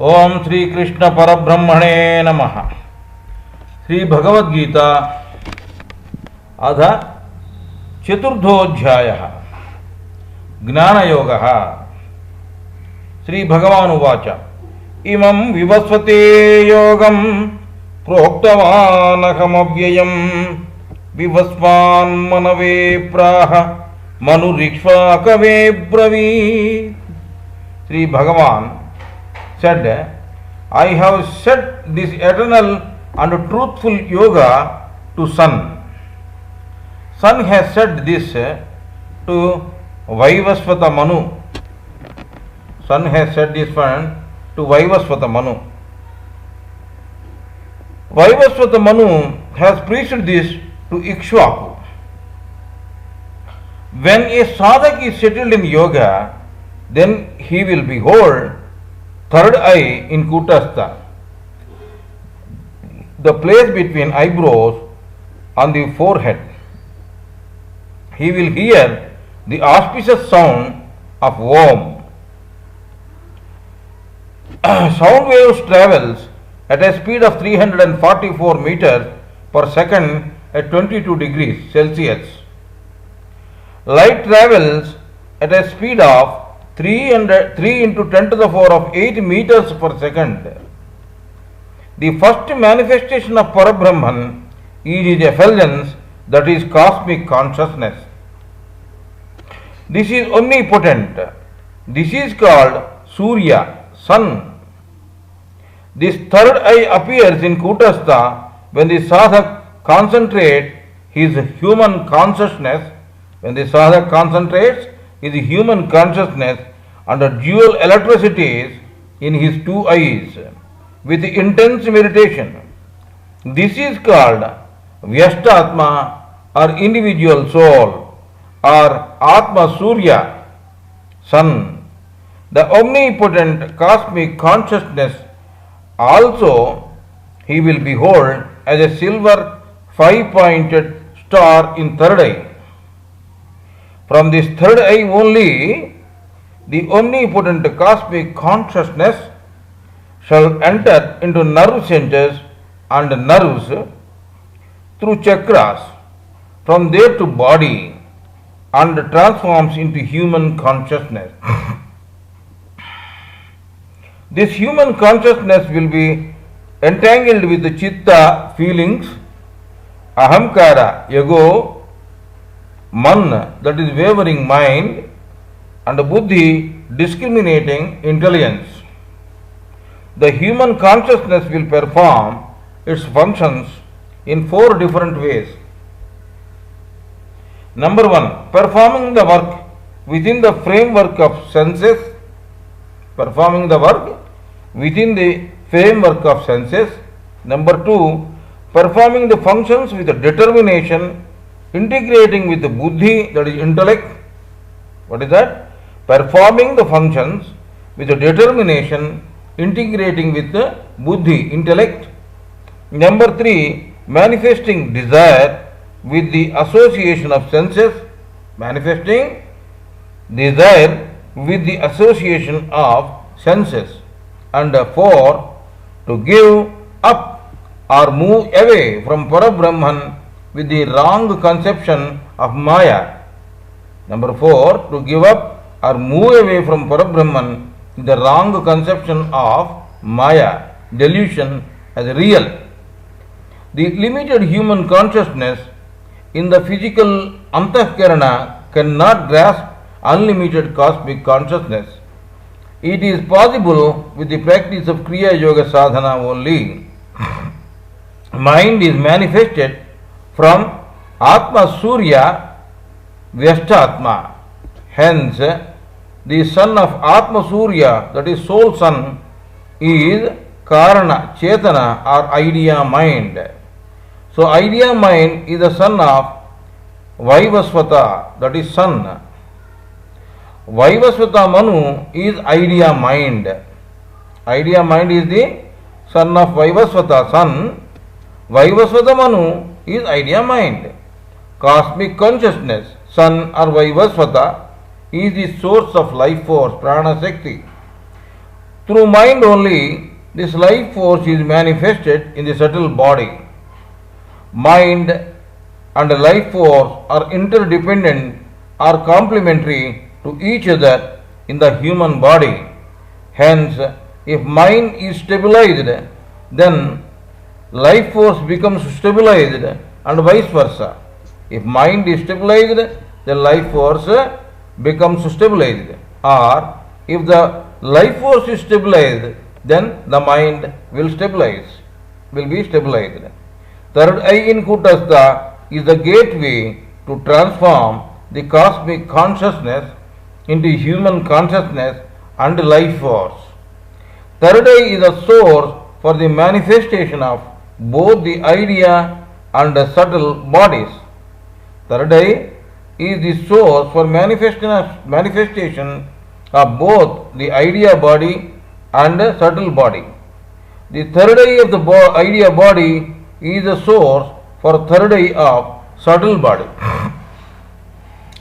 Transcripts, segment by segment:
ओम श्री कृष्ण परब्रह्मणे नमः। श्री भगवद्गीता अथ चतुर्थोऽध्यायः ज्ञानयोगः। श्री भगवान् उवाच इमं विवस्वते योगं प्रोक्तवानहमव्ययं विवस्वान्मनवे प्राह मनुरिक्ष्वाकवे ब्रवीत्। श्री भगवान् said, I have set this eternal and truthful yoga to Sun. Sun has said this to Vaivasvata Manu. Sun has said this one to Vaivasvata Manu. Vaivasvata Manu has preached this to Ikshvaku. When a sadhak is settled in yoga, then he will behold third eye in Kutastha, the place between eyebrows on the forehead. He will hear the auspicious sound of Om. Sound waves travels at a speed of 344 meters per second at 22 degrees Celsius. Light travels at a speed of 3 into 10 to the power of 8 meters per second. The first manifestation of Parabrahman is his effulgence, that is cosmic consciousness. This is omnipotent. This is called Surya, Sun. This third eye appears in Kutastha when the sadhak concentrates his human consciousness. When the sadhak concentrates his human consciousness under dual electricities in his two eyes with intense meditation. This is called Vyashtatma or individual soul or Atma Surya, Sun. The omnipotent cosmic consciousness also he will behold as a silver 5-pointed star in third eye. From this third eye only, the omnipotent cosmic consciousness shall enter into nerve centers and nerves through chakras, from there to body, and transforms into human consciousness. This human consciousness will be entangled with the chitta feelings, ahamkara, ego, man, that is wavering mind, and buddhi, discriminating intelligence. The human consciousness will perform its functions in 4 different ways. Number 1, performing the work within the framework of senses. Performing the work within the framework of senses. Number 2, performing the functions with determination, integrating with the buddhi, that is intellect. What is that? Performing the functions with the determination, integrating with the buddhi, intellect. Number 3, manifesting desire with the association of senses. Manifesting desire with the association of senses. And 4, to give up or move away from Parabrahman with the wrong conception of Maya. Number 4, to give up or move away from Parabrahman with the wrong conception of Maya, delusion as real. The limited human consciousness in the physical antahkarana cannot grasp unlimited cosmic consciousness. It is possible with the practice of Kriya Yoga Sadhana only. Mind is manifested from Atma Surya Vyashtatma. Hence, the son of Atma Surya, that is soul son, is Karana, Chetana or idea mind. So, idea mind is the son of Vaivasvata, that is sun. Vaivasvata Manu is idea mind. Idea mind is the son of Vaivasvata, sun. Vaivasvata Manu is idea mind. Cosmic consciousness, sun or Vaivasvata, is the source of life force, prana shakti. Through mind only, this life force is manifested in the subtle body. Mind and life force are interdependent or complementary to each other in the human body. Hence, if mind is stabilized, then life force becomes stabilized and vice versa. If mind is stabilized, then life force becomes stabilized. Or if the life force is stabilized, then the mind will be stabilized. Third eye in Kutastha is the gateway to transform the cosmic consciousness into human consciousness and life force. Third eye is a source for the manifestation of both the idea and the subtle bodies. Third eye is the source for manifestation of both the idea body and the subtle body. The third eye of the idea body is the source for third eye of subtle body.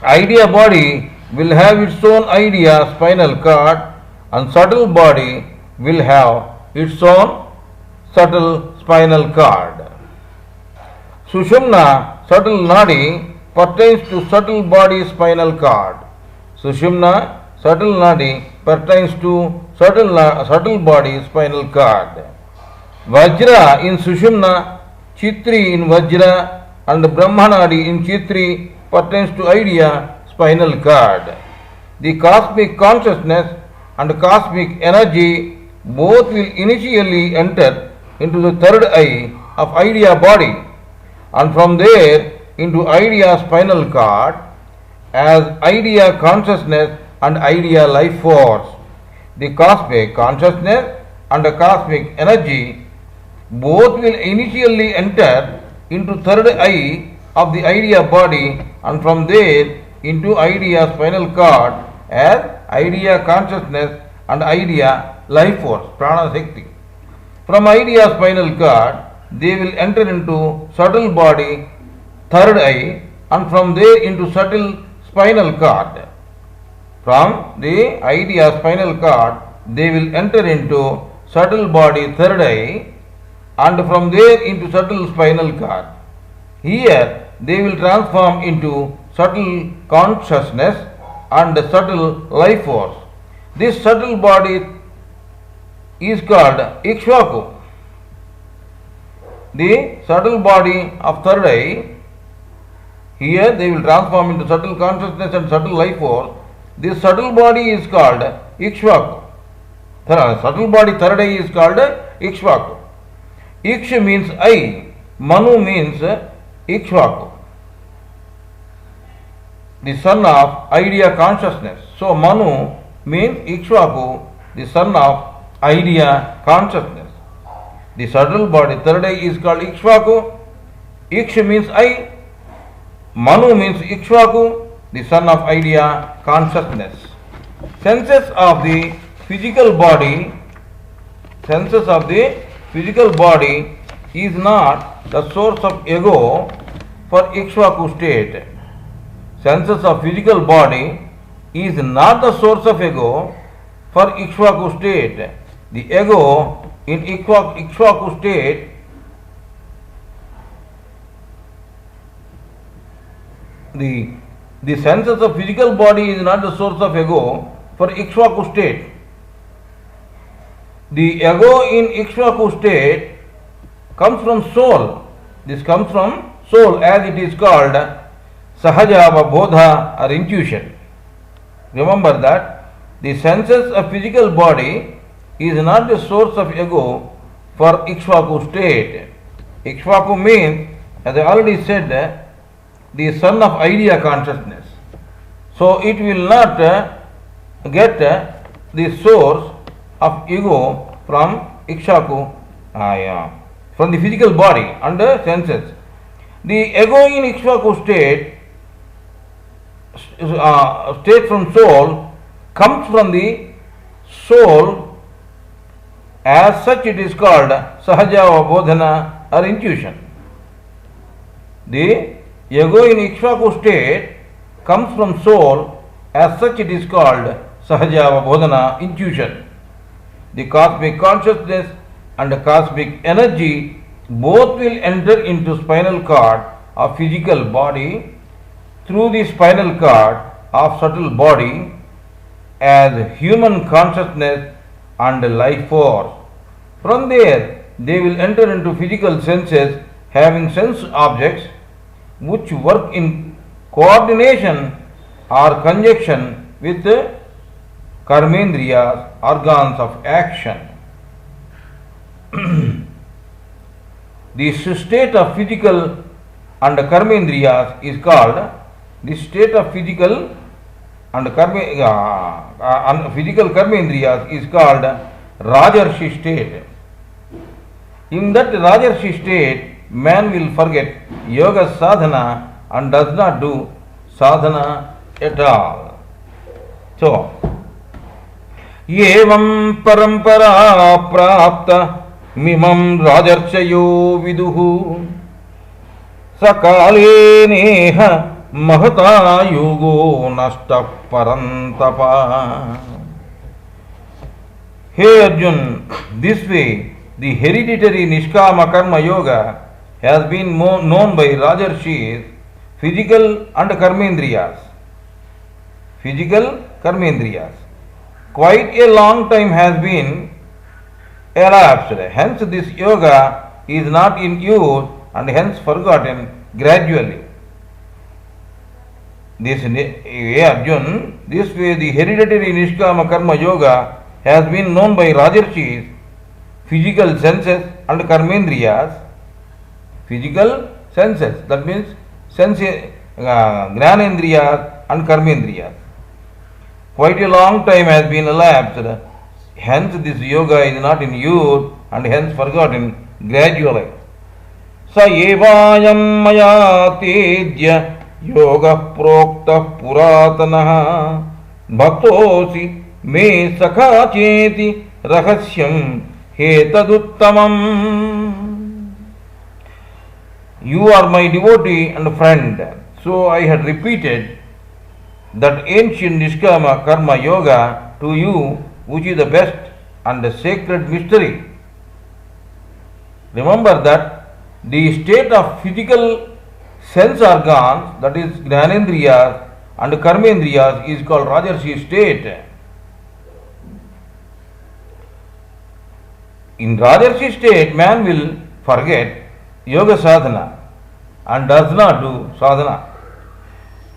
Idea body will have its own idea spinal cord, and subtle body will have its own subtle spinal cord. Sushumna, subtle nadi, pertains to subtle body spinal cord. Sushumna, subtle nadi, pertains to subtle body spinal cord. Vajra in Sushumna, Chitri in Vajra, and Brahmanadi in Chitri pertains to idea spinal cord. The cosmic consciousness and cosmic energy both will initially enter into the third eye of idea body, and from there into idea spinal cord as idea consciousness and idea life force. The cosmic consciousness and the cosmic energy both will initially enter into third eye of the idea body, and from there into idea spinal cord as idea consciousness and idea life force, prana shakti. From idea spinal cord, they will enter into subtle body, third eye, and from there into subtle spinal cord. From the idea spinal cord, they will enter into subtle body, third eye, and from there into subtle spinal cord. Here, they will transform into subtle consciousness and subtle life force. This subtle body is called Ikshvaku. The subtle body of third eye, here they will transform into subtle consciousness and subtle life force. This subtle body is called Ikshvaku. Subtle body third eye is called Ikshvaku. Iksha means eye, Manu means Ikshvaku, the son of idea consciousness. So Manu means Ikshvaku, the son of idea consciousness. The subtle body third eye is called Ikshvaku. Iksha means eye, Manu means Ikshvaku, the son of idea consciousness. Senses of the physical body is not the source of ego for Ikshvaku state. Senses of physical body is not the source of ego for Ikshvaku state. The ego in Ikshvaku state the senses of physical body is not the source of ego for Ikshvaku state. The ego in Ikshvaku state comes from soul. This comes from soul, as it is called sahaja bodha or intuition. Remember that the senses of physical body is not the source of ego for Ikshvaku state. Ikshvaku means, as I already said, the son of idea consciousness. So it will not get the source of ego from Ikshvaku, from the physical body and the senses. The ego in Ikshvaku state from soul comes from the soul, as such it is called sahaja bodhana or intuition. The ego in Ikshvaku state comes from soul, as such it is called sahaja bodhana, intuition. the cosmic consciousness and the cosmic energy both will enter into spinal cord of physical body through the spinal cord of subtle body as human consciousness and life force. From there, they will enter into physical senses having sense objects which work in coordination or conjunction with karmendriyas, organs of action. The state of physical and karmendriyas is called physical karmendriyas is called Rajarshi state. In that Rajarshi state, man will forget yoga sadhana and does not do sadhana at all. So, evam parampara prapta mimam rajarchayo viduhu sakale neha mahata yogo nasta parantapa. Hey Arjun, this way the hereditary Nishkama Karma Yoga has been known by Rajarshis, physical and karmendriyas. Physical karmendriyas. Quite a long time has been elapsed. Hence this yoga is not in use and hence forgotten gradually. This Arjun, this way the hereditary Nishkama Karma Yoga has been known by Rajarshis, physical senses and karmendriyas. Physical senses, that means Jnanendriyas and karmendriyas. Quite a long time has been elapsed, hence this yoga is not in use and hence forgotten gradually. Sa evayam maya tejya yoga prokta puratanaha bhaktosi me sakha cheti rahasyam hetaduttamam. You are my devotee and friend. So I had repeated that ancient Nishkama Karma Yoga to you, which is the best and the sacred mystery. Remember that the state of physical sense organs, that is Jnanendriyas and Karmendriyas, is called Rajarshi state. In Rajarshi state, man will forget yoga sadhana and does not do sadhana.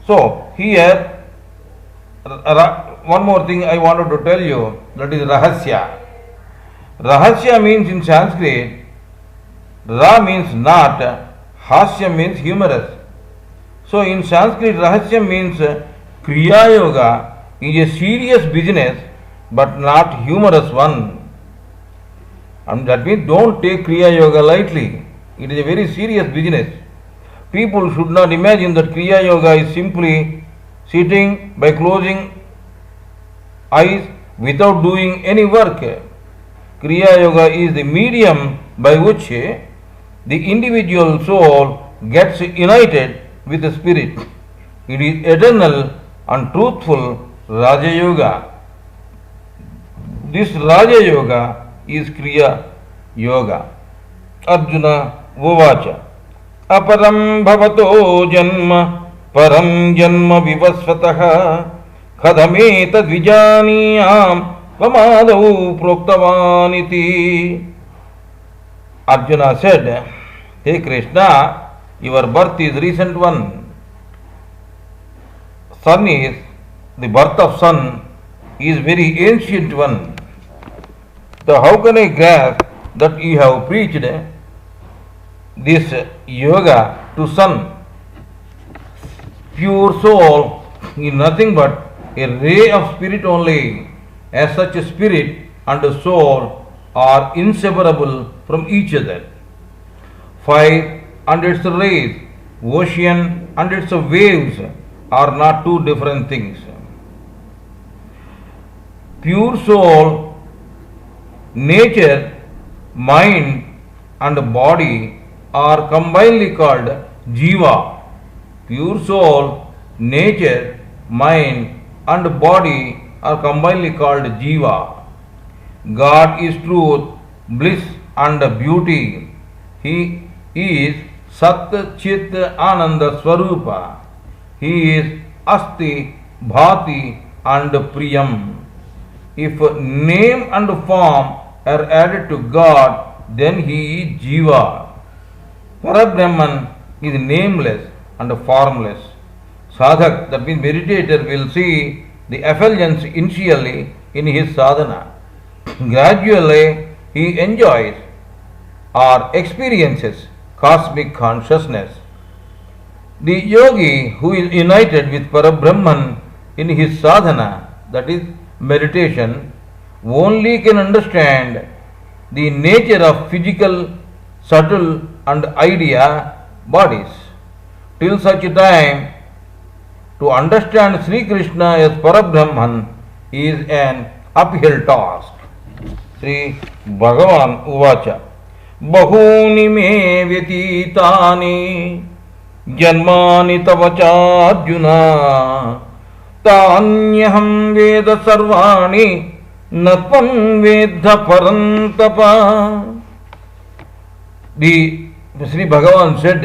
So, here one more thing I wanted to tell you, that is Rahasya. Rahasya means in Sanskrit, Ra means not, Hasya means humorous. So, in Sanskrit, Rahasya means Kriya Yoga is a serious business but not humorous one. And that means don't take Kriya Yoga lightly. It is a very serious business. People should not imagine that Kriya Yoga is simply sitting by closing eyes without doing any work. Kriya Yoga is the medium by which the individual soul gets united with the spirit. It is eternal and truthful Raja Yoga. This Raja Yoga is Kriya Yoga. Arjuna Uvacha Aparam bhavato janma param janma vivasvataha khadameta dvijaniyam vamadau proktavaniti. Arjuna said, Hey Krishna, your birth is recent one. The birth of sun is very ancient one. So how can I grasp that you have preached this yoga to sun? Pure soul is nothing but a ray of spirit only. As such, a spirit and a soul are inseparable from each other. Fire and its rays, ocean and its waves are not two different things. Pure soul, nature, mind and body are combinedly called Jiva. Pure soul, nature, mind and body are combinedly called Jiva. God is truth, bliss and beauty. He is Sat Chit Ananda Swarupa. He is Asti, Bhati and Priyam. If name and form are added to God, then he is Jiva. Parabrahman is nameless and formless. Sadhak, that means meditator, will see the effulgence initially in his sadhana. Gradually, he enjoys or experiences cosmic consciousness. The yogi who is united with Parabrahman in his sadhana, that is meditation, only can understand the nature of physical, subtle and idea bodies. Till such time, to understand Sri Krishna as Parabrahman is an uphill task. Sri Bhagavan Uvacha Bahuni me vyatitani janmani tavacha Arjuna tanyaham veda sarvani natvam vedha parantapa. The Sri Bhagavan said,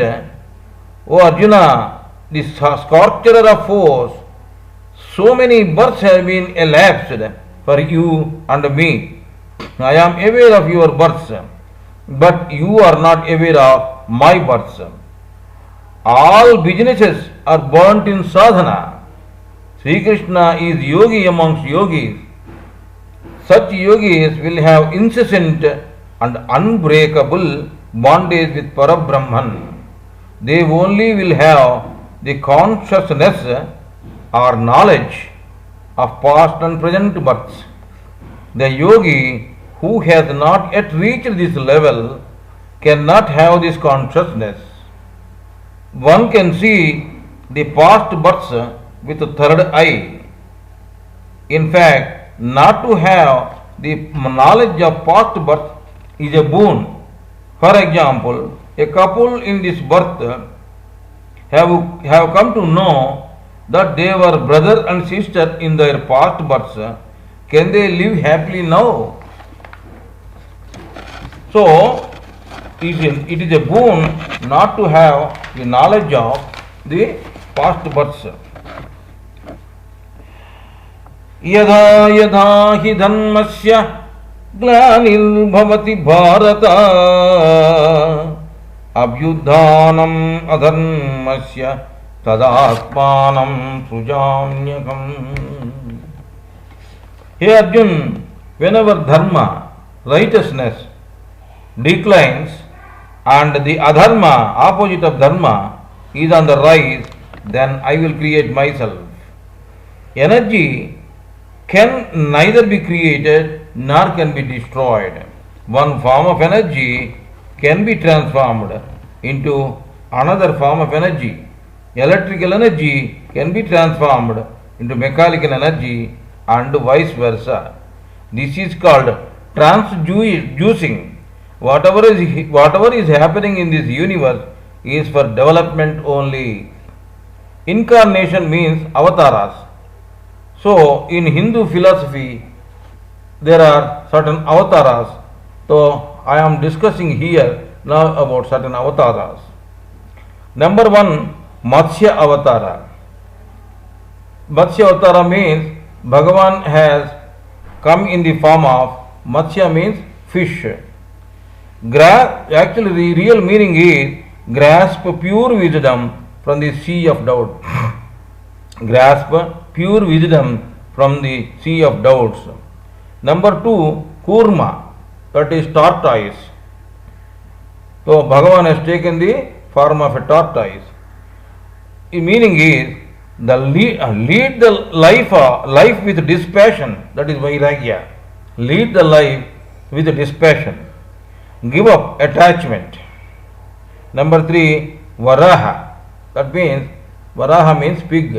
O Arjuna, the sculptor of force, so many births have been elapsed for you and me. I am aware of your births, but you are not aware of my births. All businesses are burnt in sadhana. Sri Krishna is yogi amongst yogis. Such yogis will have incessant and unbreakable bondage with Parabrahman. They only will have the consciousness or knowledge of past and present births. The yogi who has not yet reached this level cannot have this consciousness. One can see the past births with the third eye. In fact, not to have the knowledge of past birth is a boon. For example, a couple in this birth have come to know that they were brother and sister in their past births. Can they live happily now? So, it is a boon not to have the knowledge of the past births. Yadha yadha hi dhammasya glanil bhavati bharata abhyudhanam adharmasya tadātmānam sujāmyakam. Hey Arjun, whenever dharma, righteousness, declines and the adharma, opposite of dharma, is on the rise, then I will create myself. Energy can neither be created nor can be destroyed. One form of energy can be transformed into another form of energy. Electrical energy can be transformed into mechanical energy and vice versa. This is called transducing. Whatever is happening in this universe is for development only. Incarnation means avatars. So, in Hindu philosophy, there are certain avatars. So, I am discussing here now about certain avatars. Number 1, Matsya Avatara. Matsya Avatara means Bhagavan has come in the form of, Matsya means fish. Actually, the real meaning is grasp pure wisdom from the sea of doubt. Grasp pure wisdom from the sea of doubts. Number 2, Kurma, that is tortoise. So, Bhagavan has taken the form of a tortoise. The meaning is lead the life with dispassion, that is Vairagya. Lead the life with dispassion. Give up attachment. Number 3, Varaha. That means, Varaha means pig.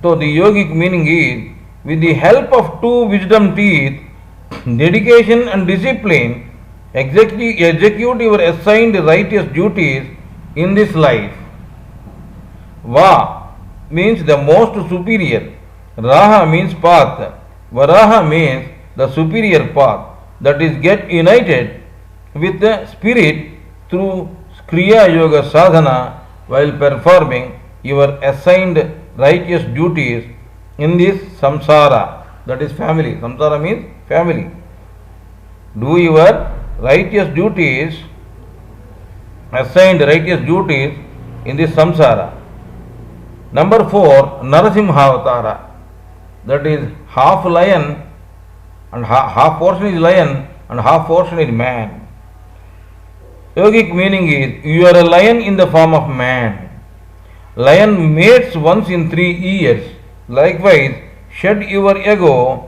So the yogic meaning is, with the help of 2 wisdom teeth, dedication and discipline, execute your assigned righteous duties in this life. Va means the most superior. Raha means path. Varaha means the superior path, that is, get united with the spirit through Kriya Yoga Sadhana while performing your assigned righteous duties in this samsara, that is family. Samsara means family. Do your righteous duties, assigned righteous duties in this samsara. Number 4, Narasimha, that is half lion and half portion is lion and half portion is man. Yogic meaning is, you are a lion in the form of man. Lion mates once in 3 years. Likewise, shed your ego,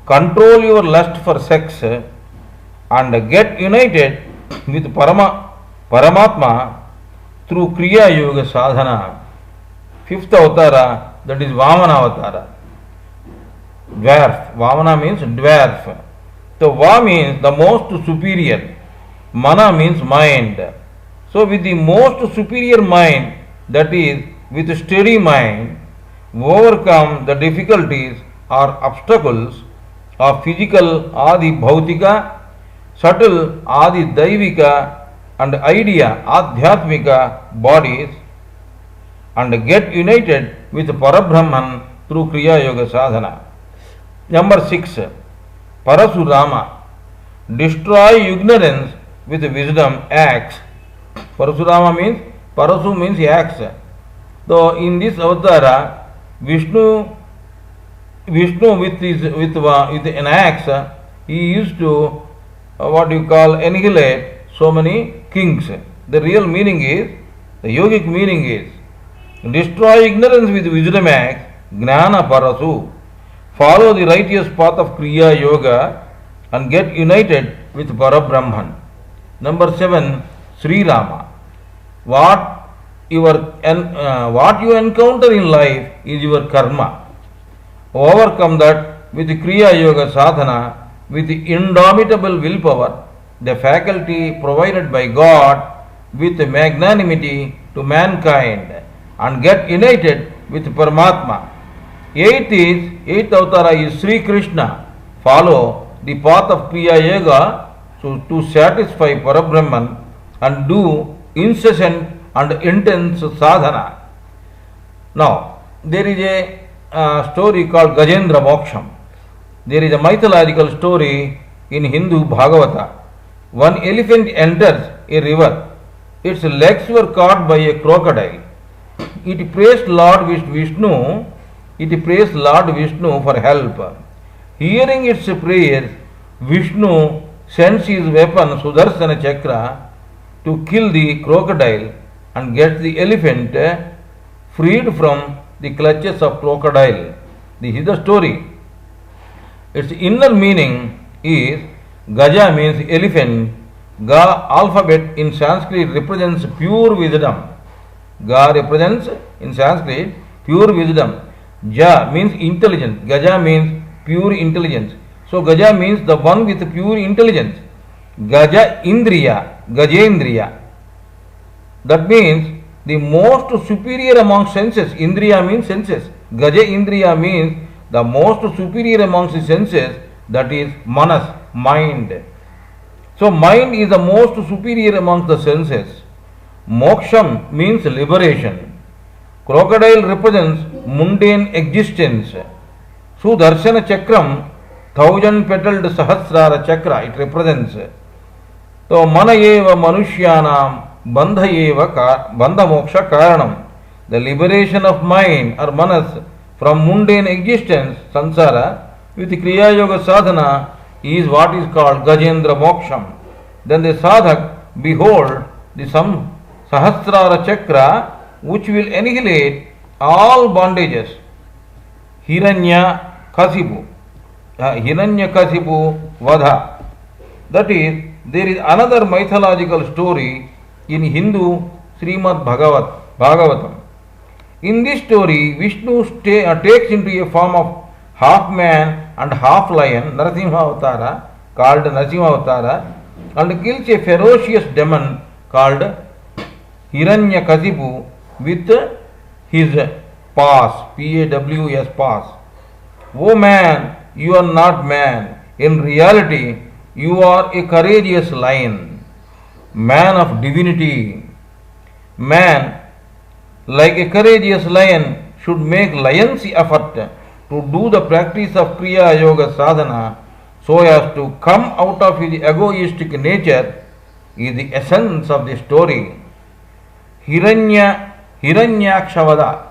control your lust for sex, and get united with Paramatma through Kriya Yoga Sadhana. 5th Avatara, that is Vamana Avatara. Dwarf. Vamana means dwarf. So Va means the most superior. Mana means mind. So with the most superior mind, that is with steady mind, overcome the difficulties or obstacles of physical Adi Bhautika, subtle Adi Daivika and idea Adhyatmika bodies, and get united with Parabrahman through Kriya Yoga Sadhana. Number 6, Parasurama. Destroy ignorance with wisdom axe. Parasurama means, Parasu means axe. So in this avatara, Vishnu with an axe, he used to what you call annihilate so many kings. The real meaning is, the yogic meaning is, destroy ignorance with wisdom axe, Gnana Parasu. Follow the righteous path of Kriya Yoga and get united with Parabrahman. Number 7, Sri Rama. What you encounter in life is your karma. Overcome that with Kriya Yoga Sadhana, with indomitable willpower, the faculty provided by God, with magnanimity to mankind, and get united with Paramatma. 8th Avatara is Sri Krishna. Follow the path of Kriya Yoga to satisfy Parabrahman and do incessant and intense sadhana. Now, there is a story called Gajendra Moksham. There is a mythological story in Hindu Bhagavata. One elephant enters a river. Its legs were caught by a crocodile. It praised Lord Vishnu for help. Hearing its prayers, Vishnu sends his weapon Sudarsana Chakra to kill the crocodile and get the elephant freed from the clutches of crocodile. This is the story. Its inner meaning is, Gaja means elephant. Ga alphabet in Sanskrit represents pure wisdom. Ga represents in Sanskrit pure wisdom. Ja means intelligence. Gaja means pure intelligence. So Gaja means the one with pure intelligence. Gaja Indriya, Gajendriya. That means the most superior among senses. Indriya means senses. Gaja Indriya means the most superior amongst the senses, that is Manas, mind. So mind is the most superior amongst the senses. Moksham means liberation. Crocodile represents mundane existence. Sudarshana Chakram, 1000-petaled Sahasrara Chakra, it represents. So mana eva manushyanam bandha moksha karanam. The liberation of mind or manas from mundane existence, sansara, with Kriya Yoga Sadhana is what is called Gajendra Moksham. Then the sadhak behold the Sahasrara Chakra which will annihilate all bondages. Hiranya Kasipu Vadha. That is, there is another mythological story in Hindu Srimad Bhagavatam. In this story, Vishnu takes into a form of half man and half lion, Narasimha Avatara, called Narasimha Avatara, and kills a ferocious demon called Hiranyakasipu with his paws, P-A-W-S, paws. O man, you are not man. In reality, you are a courageous lion, man of divinity. Man, like a courageous lion, should make lion's effort to do the practice of Kriya Yoga Sadhana so as to come out of his egoistic nature is the essence of the story. Hiranyakshavada.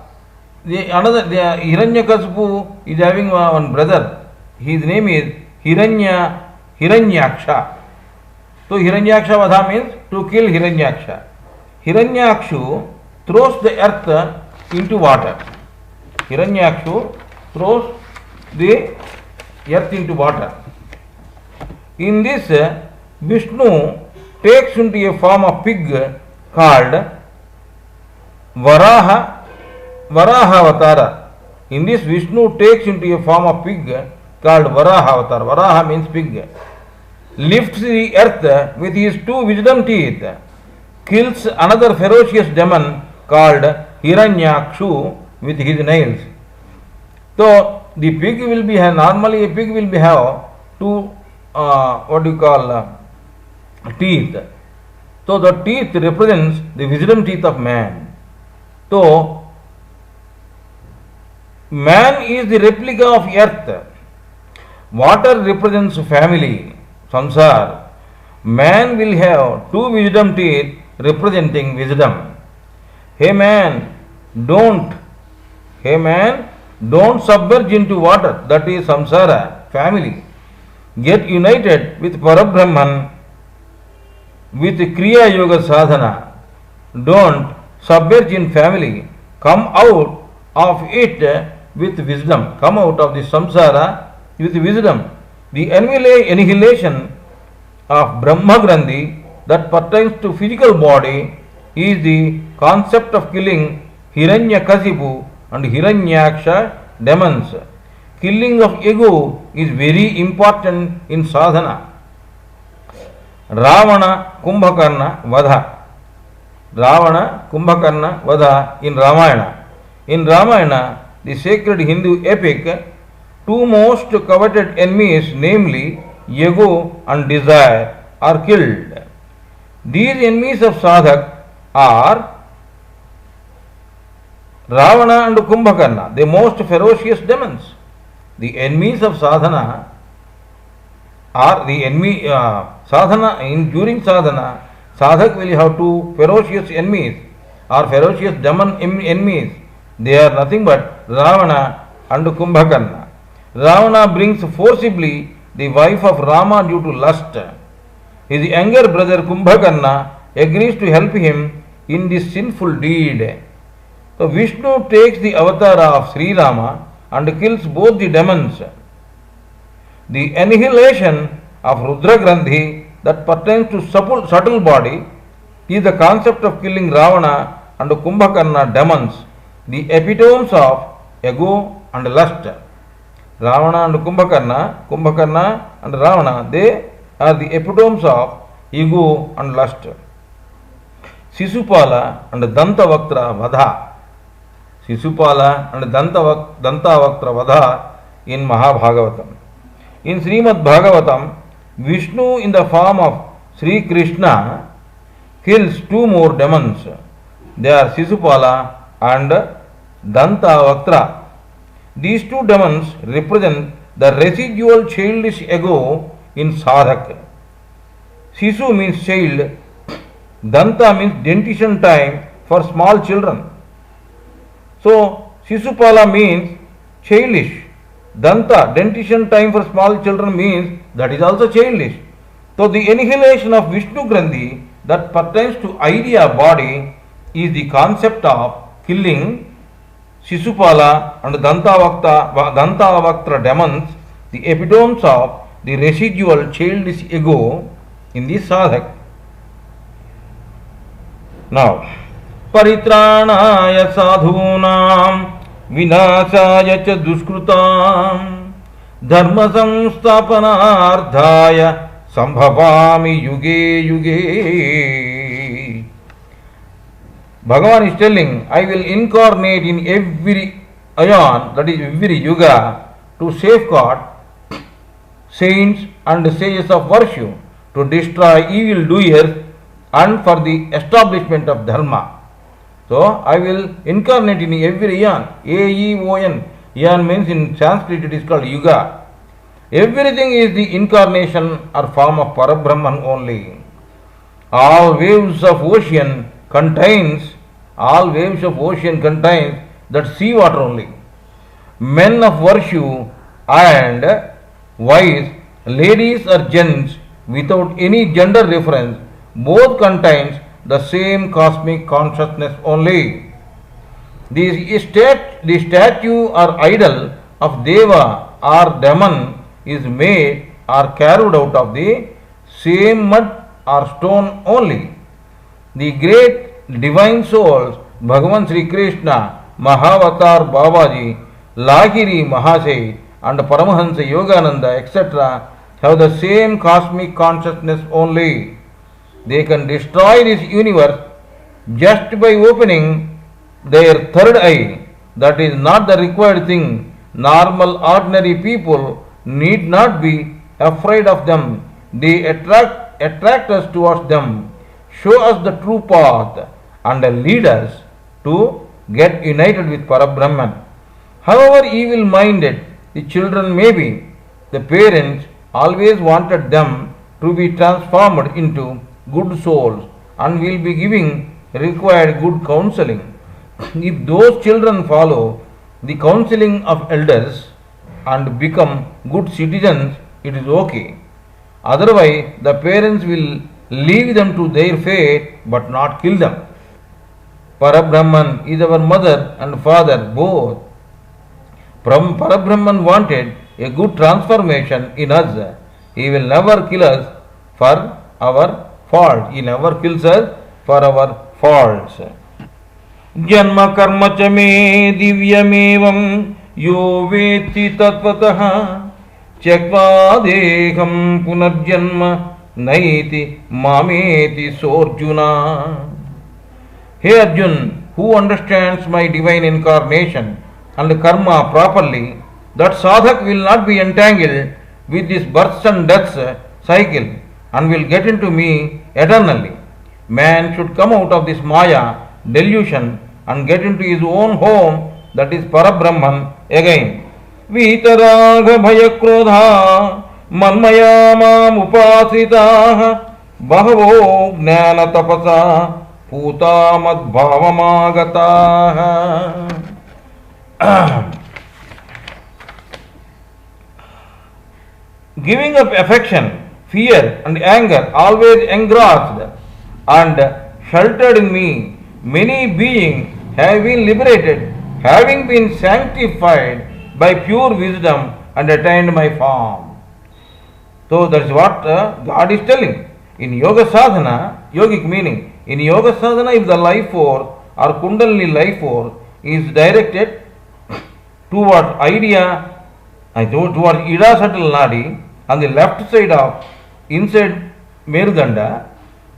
Hiranyakasipu is having one brother. His name is Hiranyaksha. So Hiranyakshavada means to kill Hiranyaksha. Hiranyakshu throws the earth into water. Hiranyakshu throws the earth into water. In this, Vishnu takes into a form of pig called Varahavatara. In this, Vishnu takes into a form of pig called Varahavatara. Varaha means pig. Lifts the earth with his two wisdom teeth, kills another ferocious demon called Hiranyakshu with his nails. So the pig will be normally a pig will be have two teeth. So the teeth represents the wisdom teeth of man. So man is the replica of earth. Water represents family, samsara. Man will have two wisdom teeth representing wisdom. Hey man, don't submerge into water, that is samsara, family. Get united with Parabrahman with Kriya Yoga Sadhana. Don't submerge in family. Come out of it with wisdom. Come out of the samsara with wisdom. The annihilation of Brahma Grandhi that pertains to physical body is the concept of killing Hiranyakasipu and Hiranyaksha demons. Killing of ego is very important in sadhana. Ravana Kumbhakarna Vadha in Ramayana. In Ramayana, the sacred Hindu epic, two most coveted enemies, namely ego and desire, are killed. These enemies of sadhak are Ravana and Kumbhakarna, the most ferocious demons. The enemies of sadhana are the enemy during sadhana. Sadhak will have two ferocious enemies or ferocious demon enemies. They are nothing but Ravana and Kumbhakarna. Ravana brings forcibly the wife of Rama due to lust. His younger brother Kumbhakarna agrees to help him in this sinful deed. So Vishnu takes the avatar of Sri Rama and kills both the demons. The annihilation of Rudra Grandhi that pertains to subtle body is the concept of killing Ravana and Kumbhakarna demons, the epitomes of ego and lust. Ravana and Kumbhakarna and Ravana, they are the epitomes of ego and lust. Sisupala and Dantavaktra Vadha. Sisupala and Dantavaktra Vadha in Mahabhagavatam. In Srimad Bhagavatam, Vishnu in the form of Sri Krishna kills two more demons. They are Sisupala and Dantavaktra. These two demons represent the residual childish ego in sadhak. Sisu means child, Danta means dentition time for small children. So Sisupala means childish. Danta, dentition time for small children means that is also childish. So the annihilation of Vishnu Grandhi that pertains to idea body is the concept of killing Sisupala and Dantavaktra demons, the epitomes of the residual childish ego in the sadhak. Now, Paritranaya sadhunam vinasaya cha duskrutam dharma samstapanardhaya sambhavami yuge yuge. Bhagavan is telling, I will incarnate in every ayan, that is every yuga, to saints and sages of virtue, to destroy evil doers and for the establishment of dharma. So I will incarnate in every eon. Aeon. Eon means in Sanskrit it is called yuga. Everything is the incarnation or form of Parabrahman only. All waves of ocean contains that sea water only. Men of virtue and wise, ladies or gents, without any gender reference, both contains the same cosmic consciousness only. The statue or idol of Deva or Daman is made or carved out of the same mud or stone only. The great divine souls, Bhagavan Sri Krishna, Mahavatar Babaji, Lahiri Mahasai, and Paramahansa Yogananda, etc., have the same cosmic consciousness only. They can destroy this universe just by opening their third eye. That is not the required thing. Normal, ordinary people need not be afraid of them. They attract us towards them, show us the true path, and lead us to get united with Parabrahman. However evil-minded the children may be, the parents always wanted them to be transformed into good souls and will be giving required good counseling. If those children follow the counseling of elders and become good citizens, it is okay. Otherwise, the parents will leave them to their fate but not kill them. Parabrahman is our mother and father both. Parabrahman wanted a good transformation in us. He will never kill us for our fault. He never kills us for our faults. Janma karma cha me divyamevam yo veti tatvatah Chakva deham punarjanma naiti mameti sorjuna. Hey Arjun, who understands my divine incarnation and karma properly, that sadhak will not be entangled with this births and deaths cycle and will get into me eternally. Man should come out of this maya delusion and get into his own home, that is Parabrahman again. Vitaragha bhayakrodha manmaya mam upasritaha bahavo jnana tapasa puta mad bhavamagataha. Giving up affection, fear and anger always engrossed and sheltered in me, many beings have been liberated, having been sanctified by pure wisdom and attained my form. So that is what God is telling. In Yoga Sadhana, yogic meaning, in Yoga Sadhana, if the life force or Kundalini life force is directed towards idea, towards Ida subtle nadi, on the left side of inside Merudanda,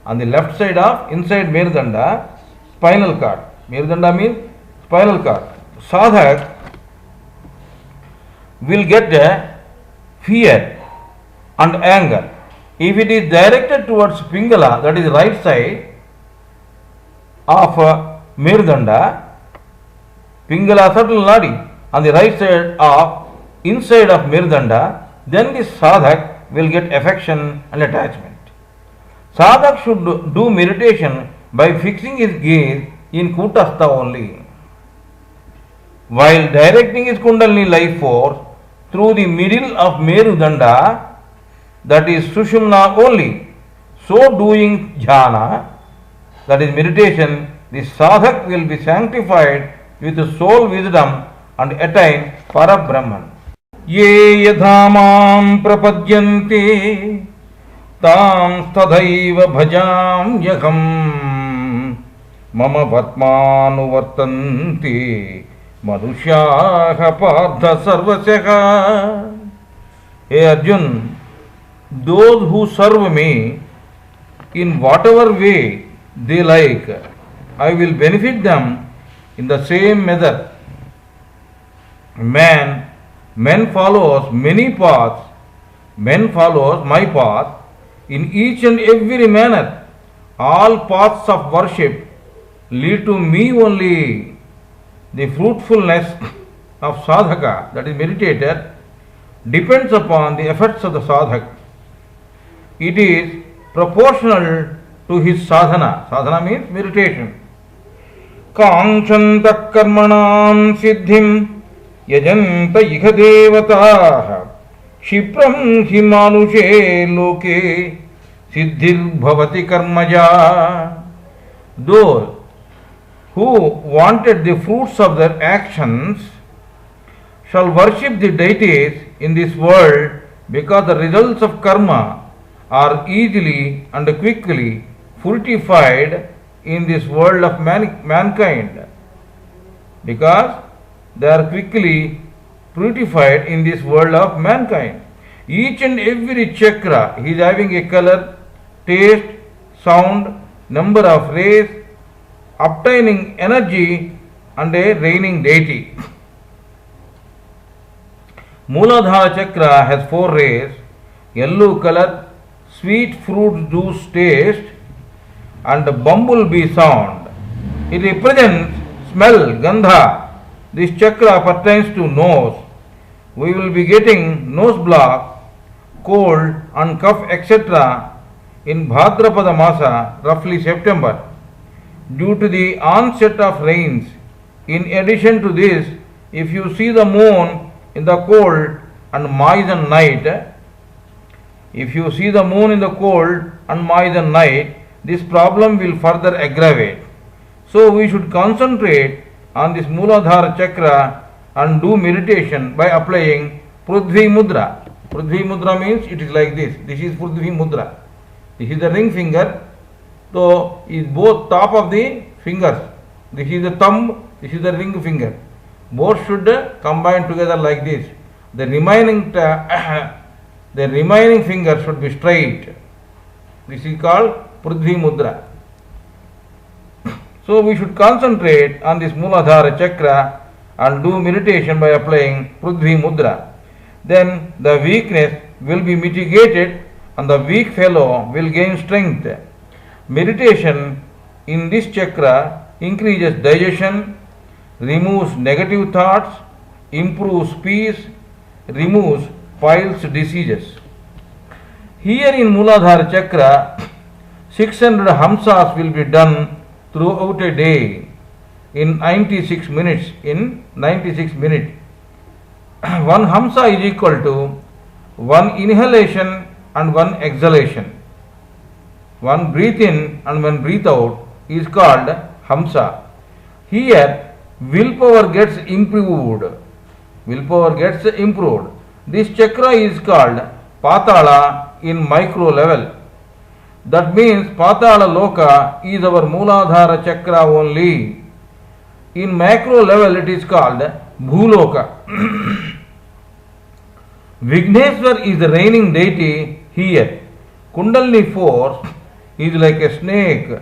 on the left side of inside Merudanda, spinal cord. Merudanda means spinal cord. Sadhak will get fear and anger. If it is directed towards Pingala, that is right side of Merudanda, Pingala subtle nadi, on the right side of inside of Merudanda, then the sadhak will get affection and attachment. Sadhak should do meditation by fixing his gaze in Kutastha only. While directing his Kundalini life force through the middle of Merudanda, that is Sushumna only, so doing jhana, that is meditation, the sadhak will be sanctified with soul wisdom and attain Parabrahman. Ye yadhamam prapadyante tam tadhaiva bhajam yaham mama vatmanuvartanti manushyaha partha sarvasyaha. Hey Arjun, those who serve me in whatever way they like, I will benefit them in the same measure. Men follows many paths Men follows my path in each and every manner. All paths of worship lead to me only. The fruitfulness of sadhaka, that is meditator, depends upon the efforts of the sadhak. It is proportional to his sadhana. Sadhana means meditation. Kaṅchantak karmanam siddhim yajanta iha devataha Shipram hi manushe loke siddhir bhavati karmaja. Those who wanted the fruits of their actions shall worship the deities in this world, because the results of karma are easily and quickly fructified in this world of mankind. Because they are quickly fructified in this world of mankind. Each and every chakra is having a color, taste, sound, number of rays, obtaining energy, and a reigning deity. Mooladhara chakra has 4 rays: yellow color, sweet fruit juice taste, and bumblebee sound. It represents smell, gandha. This chakra pertains to nose. We will be getting nose block, cold and cough etc. in Bhadrapada Masa, roughly September, due to the onset of rains. In addition to this, if you see the moon in the cold and moist night, this problem will further aggravate. So we should concentrate on this Mooladhara chakra and do meditation by applying Prithvi Mudra. Prithvi Mudra means it is like this. This is Prithvi Mudra. This is the ring finger. So is both top of the fingers. This is the thumb. This is the ring finger. Both should combine together like this. The remaining finger should be straight. This is called Prithvi Mudra. So we should concentrate on this Mooladhara chakra and do meditation by applying Prithvi Mudra. Then the weakness will be mitigated and the weak fellow will gain strength. Meditation in this chakra increases digestion, removes negative thoughts, improves peace, removes piles diseases. Here in Mooladhara chakra, 600 hamsas will be done throughout a day in 96 minutes. One hamsa is equal to one inhalation and one exhalation. One breath in and one breath out is called hamsa. Here willpower gets improved. This chakra is called Patala in micro level. That means Patala Loka is our Mooladhara chakra only. In macro level it is called Bhuloka. Vigneshwar is the reigning deity here. Kundalini force is like a snake.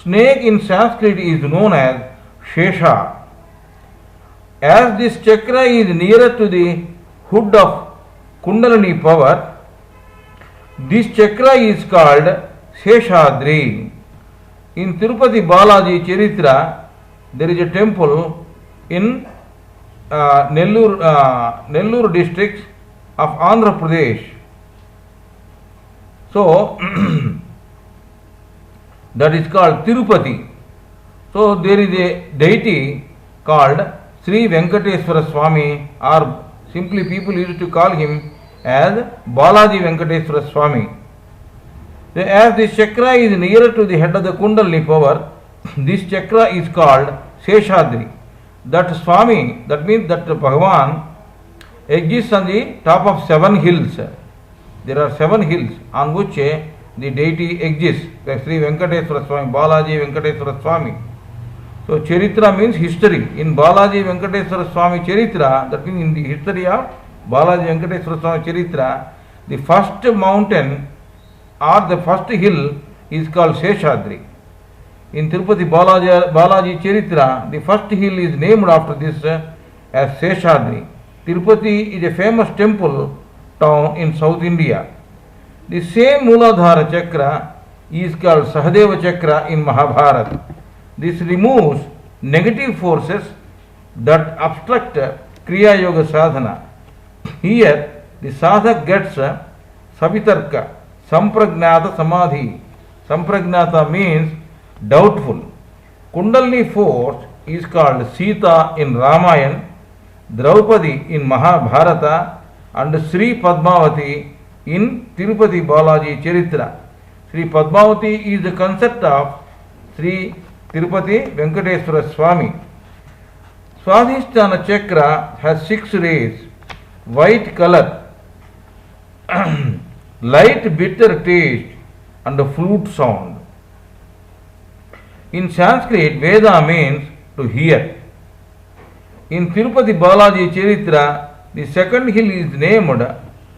Snake in Sanskrit is known as Shesha. As this chakra is nearer to the hood of Kundalini power, this chakra is called Sheshadri. In Tirupati Balaji Charitra, there is a temple in Nellore district of Andhra Pradesh. So, that is called Tirupati. So, there is a deity called Sri Venkateswara Swami, or simply people used to call him as Balaji Venkateswara Swami. As this chakra is nearer to the head of the Kundalini power, this chakra is called Sheshadri. That Swami, that means that Bhagavan exists on the top of 7 hills. There are 7 hills on which the deity exists, like Sri Venkateswara Swami, Balaji Venkateswara Swami. So Charitra means history. In Balaji Venkateswara Swami Charitra, that means in the history of Balaji Venkateswara Swami Charitra, the first mountain or the first hill is called Sheshadri. In Tirupati Balaji Charitra, the first hill is named after this as Sheshadri. Tirupati is a famous temple town in South India. The same Mooladhara chakra is called Sahadeva chakra in Mahabharata. This removes negative forces that obstruct Kriya Yoga sadhana. Here the sadhak gets Savitarka, Sampragnata Samadhi. Sampragnata means doubtful. Kundalini force is called Sita in Ramayana, Draupadi in Mahabharata, and Sri Padmavati in Tirupati Balaji Charitra. Sri Padmavati is the concept of Sri Tirupati Venkateswara Swami. Swadhisthana chakra has 6 rays, white color, light bitter taste, and a flute sound. In Sanskrit, Veda means to hear. In Tirupati Balaji Charitra, the second hill is named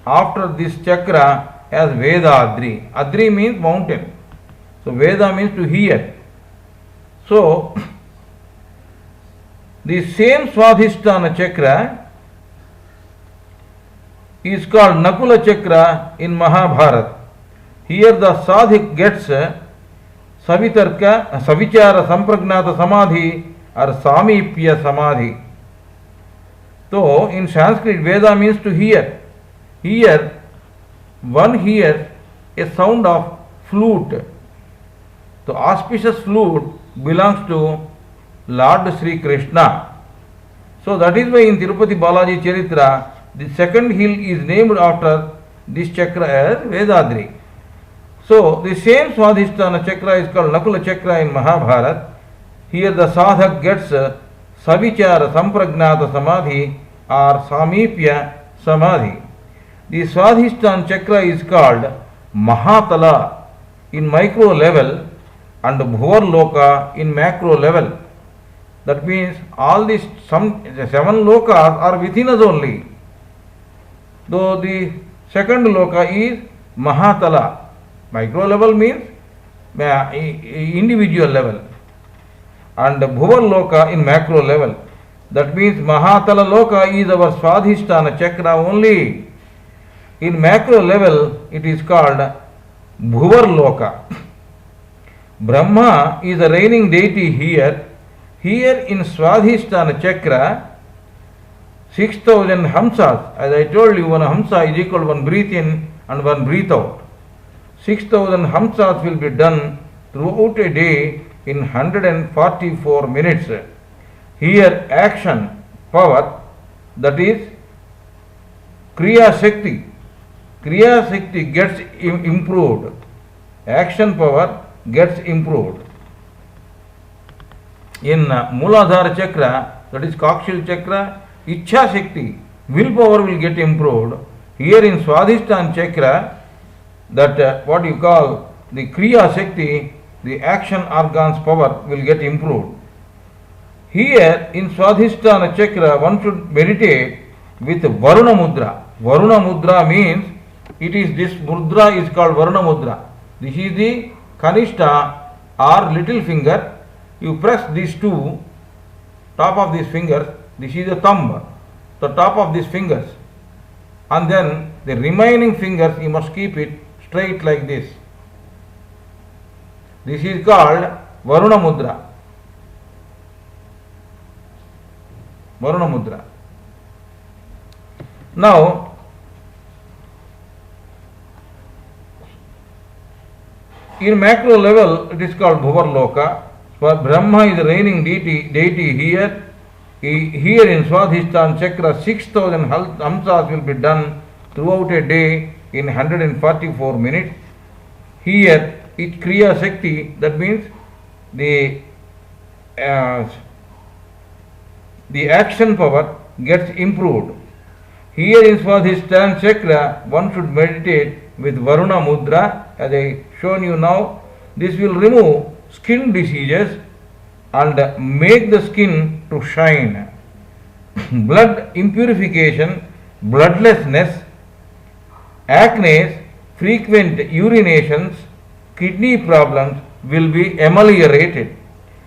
after this chakra as Vedadri. Adri means mountain. So Veda means to hear. So the same Swadhisthana chakra is called Nakula chakra in Mahabharata. Here the sadhik gets Savitarka, Savichara Sampragnata Samadhi or Samipya Samadhi. So in Sanskrit, Veda means to hear. Here, one hears a sound of flute. The auspicious flute belongs to Lord Sri Krishna. So that is why in Tirupati Balaji Charitra, the second hill is named after this chakra as Vedadri. So the same Swadhisthana chakra is called Nakula chakra in Mahabharata. Here the sadhak gets Savichara Sampragnata Samadhi or Samipya Samadhi. The Swadhisthana chakra is called Mahatala in micro level and Bhuvarloka in macro level. That means all these 7 lokas are within us only. Though the second loka is Mahatala. Micro level means individual level. And Bhuvarloka in macro level. That means Mahatala Loka is our Swadhisthana chakra only. In macro level, it is called Bhuvarloka. Brahma is a reigning deity here. Here in Swadhisthana chakra, 6,000 hamsas. As I told you, one hamsa is equal to one breath in and one breath out. 6,000 hamsas will be done throughout a day in 144 minutes. Here action power, that is Kriya Shakti. Kriya Shakti gets improved. Action power gets improved. In Mooladhara chakra, that is Kakshil chakra, Ichha Shakti, willpower will get improved. Here in Swadhisthana chakra, that what you call the Kriya Shakti, the action organs power will get improved. Here in Swadhisthana chakra, one should meditate with Varuna Mudra. Varuna Mudra means it is this mudra is called Varuna Mudra. This is the Kanishta or little finger. You press these two, top of these fingers. This is the thumb, the top of these fingers. And then the remaining fingers you must keep it straight like this. This is called Varuna Mudra. Varuna Mudra. Now, in macro level, it is called Bhuvarloka. Brahma is the reigning deity here. Here in Swadhisthana chakra, 6,000 hamsas will be done throughout a day in 144 minutes. Here, it Kriya Shakti, that means the action power gets improved. Here in Swadhisthana chakra, one should meditate with Varuna Mudra, as I shown you now. This will remove skin diseases and make the skin to shine. Blood impurification, bloodlessness, acne, frequent urinations, kidney problems will be ameliorated.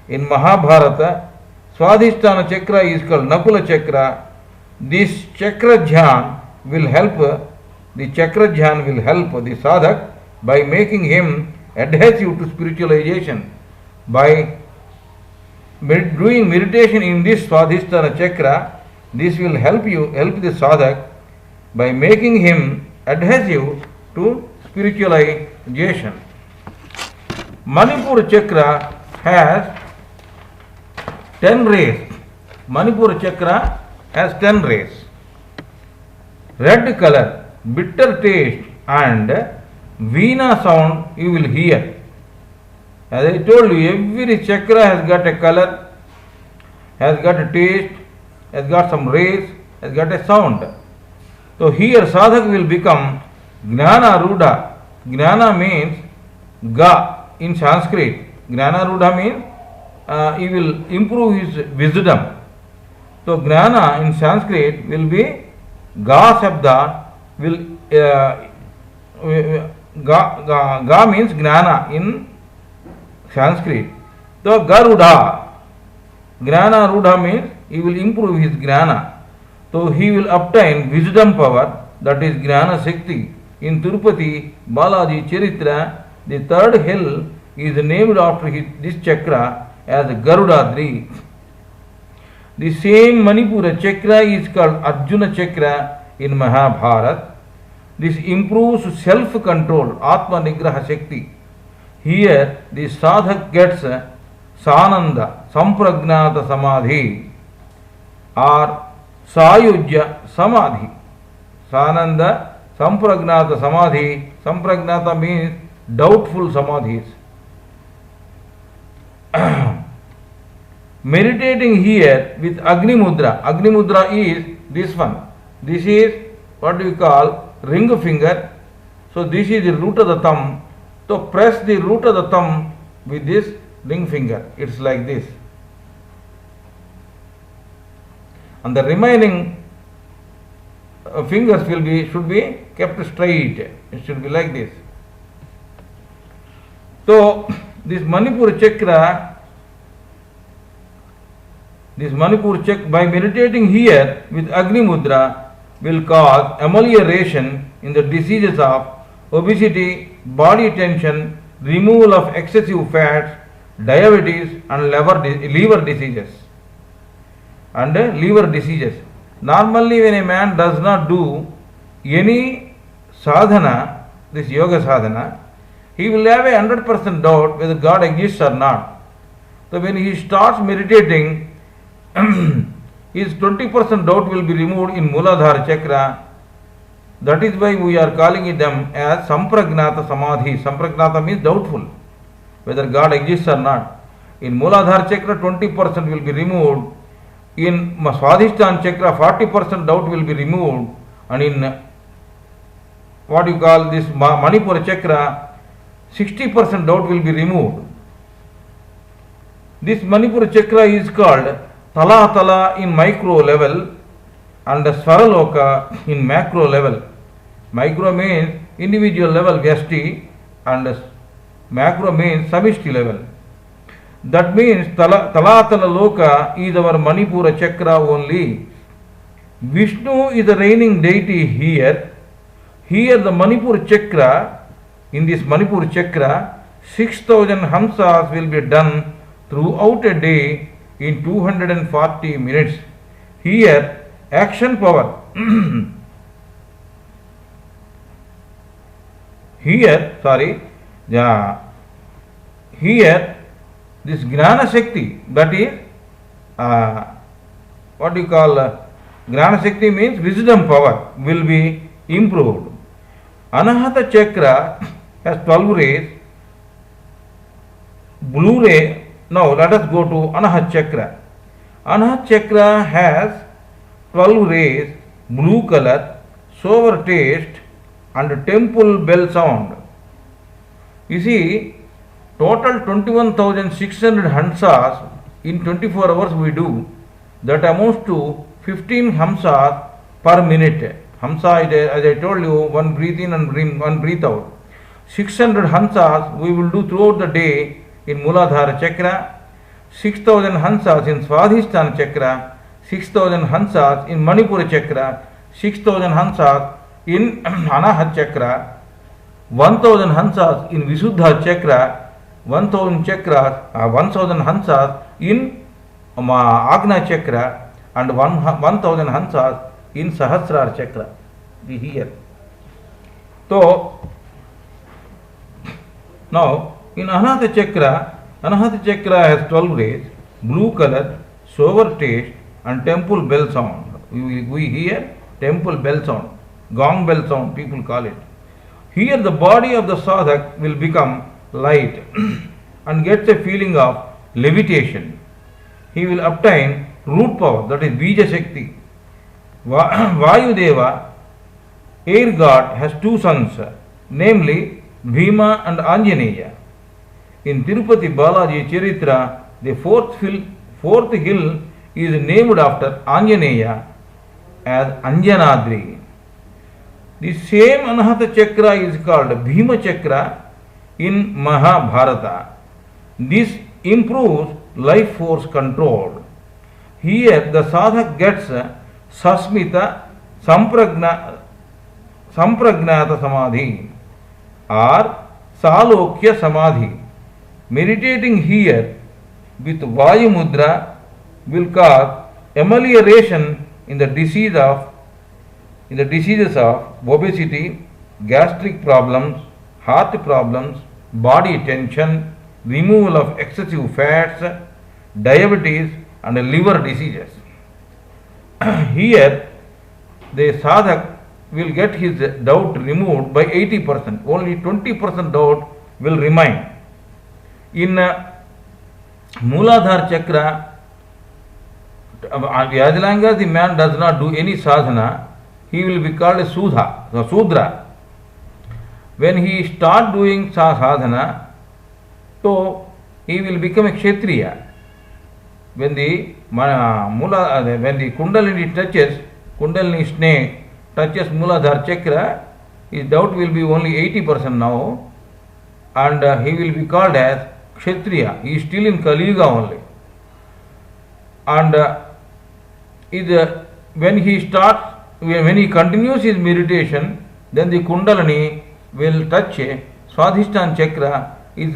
In Mahabharata, Swadhisthana chakra is called Nakula chakra. This chakra dhyan will help the chakra dhyan will help the sadhak by making him adhesive to spiritualization. By doing meditation in this Swadhisthana chakra, this will help the sadhak by making him adhesive to spiritualization. Manipura chakra has 10 rays. Manipura chakra has 10 rays. Red color, bitter taste and veena sound you will hear. As I told you, every chakra has got a color, has got a taste, has got some rays, has got a sound. So here sadhak will become Gnana Rudha. Gnana means Ga in Sanskrit. Gnana Rudha means he will improve his wisdom. So Gnana in Sanskrit will be Ga Shabda will Ga means Gnana in Sanskrit. So Garudha. Gnana Rudha means he will improve his Gnana. So he will obtain wisdom power, that is Gnana Shakti. In Tirupati Balaji Charitra, the third hill is named after this chakra as Garudadri. The same Manipura chakra is called Arjuna chakra in Mahabharata. This improves self-control, Atma Nigraha Shakti. Here the sadhak gets Sananda, Sampragnata Samadhi or Sayujya Samadhi. Sananda, Sampragnata Samadhi. Sampragnata means doubtful samadhis. Meditating here with Agni Mudra. Agni Mudra is this one. This is what we call ring finger. So this is the root of the thumb. So press the root of the thumb with this ring finger. It's like this. And the remaining fingers should be kept straight. It should be like this. So this Manipura chakra, by meditating here with Agni Mudra will cause amelioration in the diseases of obesity, body tension, removal of excessive fats, diabetes and liver diseases. Normally when a man does not do any sadhana, this yoga sadhana, he will have a 100% doubt whether God exists or not. So when he starts meditating, his 20% doubt will be removed in Muladhara chakra. That is why we are calling them as Sampragnata Samadhi. Sampragnata means doubtful whether God exists or not. In Muladhara chakra 20% will be removed. In Swadhisthana chakra 40% doubt will be removed. And in what you call this Manipura chakra 60% doubt will be removed. This Manipura chakra is called Tala Tala in micro level and Swaraloka in macro level. Micro means individual level Vyashti and macro means Samishti level. That means Tala Tala Loka is our Manipura chakra only. Vishnu is the reigning deity here. Here the Manipura chakra, in this Manipura chakra, 6,000 hamsas will be done throughout a day in 240 minutes. Here action power here this Gnana Shakti, that is what you call Gnana Shakti means wisdom power will be improved. Anahata chakra has 12 rays. Blue ray. Now let us go to Anahat chakra. Anahat chakra has 12 rays, blue color, sour taste and temple bell sound. You see, total 21,600 hamsas in 24 hours we do. That amounts to 15 hamsas per minute. Hamsa, as I told you, one breathe in and one breathe out. 600 hamsas we will do throughout the day in Muladhara chakra, 6,000 hamsas in Swadhisthana chakra, 6,000 hamsas in Manipura chakra, 6,000 hamsas in Anahat Chakra, 1000 Hansas in Visuddha Chakra, 1000 chakras, 1000 Hansas in Agna Chakra, and 1000 Hansas in Sahasrara Chakra. We hear. So, now in Anahata Chakra has 12 rays, blue color, sour taste, and temple bell sound. We hear temple bell sound, gong bell sound, people call it. Here the body of the sadhak will become light and gets a feeling of levitation. He will obtain root power, that is Bija Shakti. Vayudeva, air god, has two sons, namely Bhima and Anjaneya. In Tirupati Balaji Charitra, the fourth hill is named after Anjaneya as Anjanadri. The same Anahata Chakra is called Bhima Chakra in Mahabharata. This improves life force control. Here the sadhak gets Sasmita Sampragnata Samadhi or Salokya Samadhi. Meditating here with Vayu Mudra will cause amelioration in the diseases of obesity, gastric problems, heart problems, body tension, removal of excessive fats, diabetes, and liver diseases. Here, the sadhak will get his doubt removed by 80%. Only 20% doubt will remain. In Mooladhara Chakra, as long as the man does not do any sadhana, he will be called a Sudra. When he start doing sadhana, so he will become a Kshatriya. When the Kundalini snake touches Mooladhara Chakra, his doubt will be only 80% now, and he will be called as Kshatriya. He is still in Kali Yuga only. And when he continues his meditation, then the Kundalini will touch Swadhisthana Chakra. Is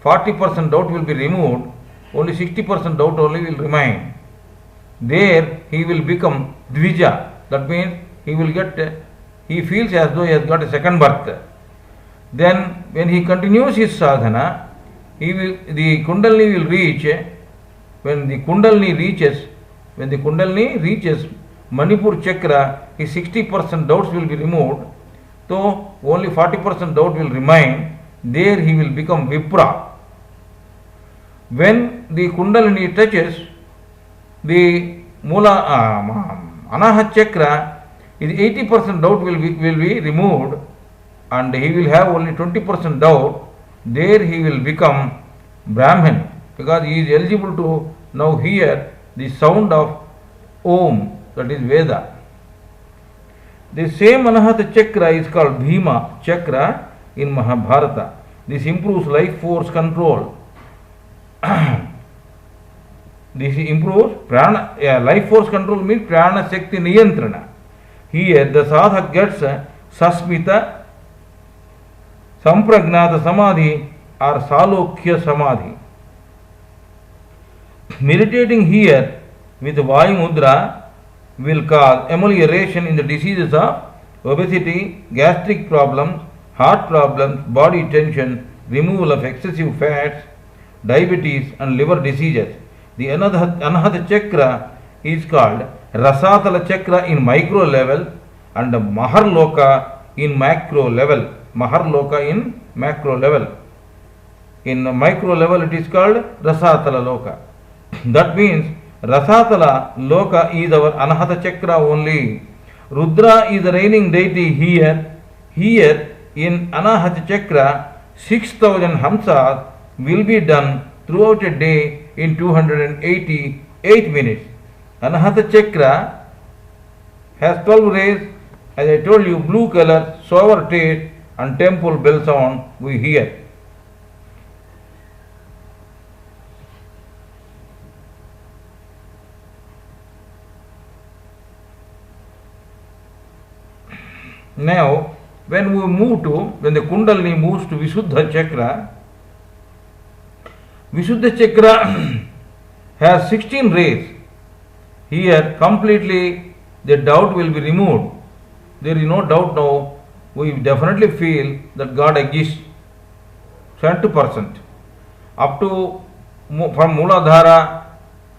40% doubt will be removed, only 60% doubt only will remain. There he will become Dvija. That means he feels as though he has got a second birth. Then when he continues his sadhana, the Kundalini will reach. When the Kundalini reaches Manipur Chakra, his 60% doubts will be removed, so only 40% doubt will remain. There he will become Vipra. When the Kundalini touches the Anahat Chakra, his 80% doubt will be removed, and he will have only 20% doubt. There he will become Brahman, because he is eligible to now hear the sound of Om, that is Veda. The same Anahata Chakra is called Bhima Chakra in Mahabharata. This improves life force control. This improves life force control means Prana Shakti Niyantrana. Here the sadhak gets Sasmita, Sampragnata Samadhi or Salokya Samadhi. Meditating here with Vayu Mudra will cause amelioration in the diseases of obesity, gastric problems, heart problems, body tension, removal of excessive fats, diabetes and liver diseases. The Anahata Chakra is called Rasatala Chakra in micro level and Maharloka in macro level. Maharloka in macro level. In micro level it is called Rasatala Loka. That means Rasatala Loka is our Anahata Chakra only. Rudra is the reigning deity here. Here in Anahata Chakra, 6,000 Hamsas will be done throughout a day in 288 minutes. Anahata Chakra has 12 rays, as I told you, blue color, sour taste and temple bell sound we hear. Now, when the Kundalini moves to Visuddha Chakra, Visuddha Chakra has 16 rays. Here, completely the doubt will be removed. There is no doubt now. We definitely feel that God exists 100%. Up to from Mooladhara